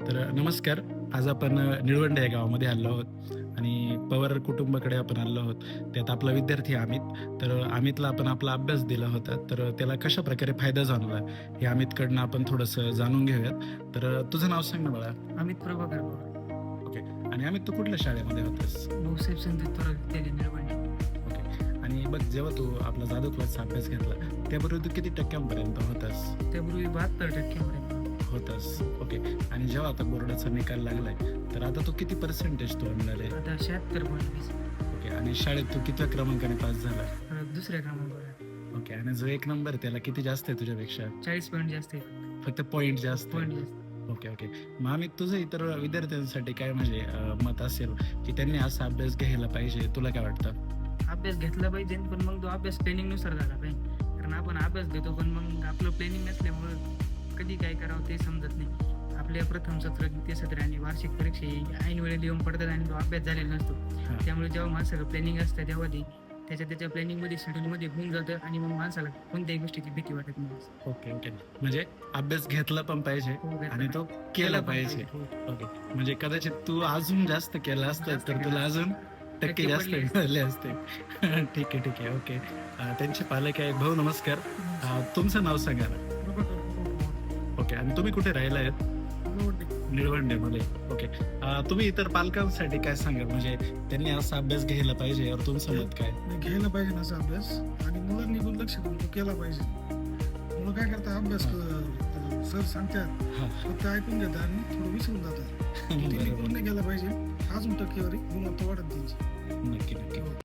तर नमस्कार. आज आपण निळवंडे या गावामध्ये आलो आहोत आणि पवार कुटुंबाकडे आपण आलो आहोत. त्यात आपला विद्यार्थी अमित. तर अमितला आपण आपला अभ्यास दिला होता. तर त्याला कशाप्रकारे फायदा जाणवला, हे अमितकडनं आपण थोडंसं जाणून घेऊयात. तर तुझं नाव सांग ना बाळा? अमित प्रभाकर पवार. ओके. आणि अमित तू कुठल्या शाळेमध्ये होतास? भाऊसाहेब संत थोरात विद्यालय निळवंडे. ओके. आणि बघ जेव्हा तू आपला जाधव क्लासचा अभ्यास घेतला, त्यापूर्वी तू किती टक्क्यांपर्यंत होतास? त्यापूर्वी 72% होतास. ओके. आणि जेव्हा आता बोर्डाचा निकाल लागलाय, तर आता तू किती पर्सेंटेज तुला मिळाले? आता 76.20. ओके. आणि शाळेत तू कितव्या क्रमांकाने पास झाला? दुसऱ्या क्रमांकावर. ओके. आणि जो एक नंबर आहे त्याला किती जास्त आहे तुझ्यापेक्षा? 40 पॉईंट जास्त आहे. फक्त पॉइंट जास्त पॉईंट आहे. जास्त. Okay, okay. मग आम्ही तुझं इतर विद्यार्थ्यांसाठी काय म्हणजे मत असेल, की त्यांनी असा अभ्यास घ्यायला पाहिजे, तुला काय वाटतं? अभ्यास घेतला पाहिजे, पण मग तो अभ्यास प्लॅनिंगनुसार झाला पाहिजे. कारण आपण अभ्यास घेतो, पण मग आपलं प्लॅनिंग नसल्यामुळं कधी काय करावं ते समजत नाही. आपल्या प्रथम सत्र, द्वितीय सत्र आणि वार्षिक परीक्षा ऐन वेळेला येऊन पडतात आणि तो अभ्यास झालेला नसतो. हां. त्यामुळे जेव्हा माणसाला प्लॅनिंग असतं तेव्हा ते त्याच्या प्लॅनिंगमध्ये शेड्यूलमध्ये होऊन जातं आणि मग माणसाला कोणत्याही गोष्टीची भीती वाटत नाही. Okay, okay. म्हणजे अभ्यास घेतला पण पाहिजे हो, घेतला आणि तो पाहिजे. केला पण पाहिजे. हो. ओके. म्हणजे कदाचित तू अजून जास्त केलं असतं, जास्त तर केलं तुला असतं. अजून टक्के टक्के जास्त पडले असते. मिळाले असते. ठीक आहे, ठीक आहे. ओके. त्यांचे पालक आहेत. भाऊ नमस्कार. तुमचं नाव सांगा ना? ओके. आणि तुम्ही कुठे राहिला आहेत? निळवंडेमध्ये. ओके. तुम्ही इतर पालकांसाठी काय सांगाल? म्हणजे त्यांनी असा अभ्यास घ्यायला पाहिजे, यावर तुमचं मत काय? नाही, घ्यायला पाहिजे ना असा अभ्यास आणि मुलांनी पण लक्ष देऊन तो केला पाहिजे. मुलं काय करतात अभ्यास सर सांगतात हां. फक्त ऐकून घेतात आणि थोडं विसरून जातात. त्यांनी बरोबर. पूर्ण केला पाहिजे. अजून टक्केवारी गुणवत्ता वाढत त्यांची. नक्की, नक्की.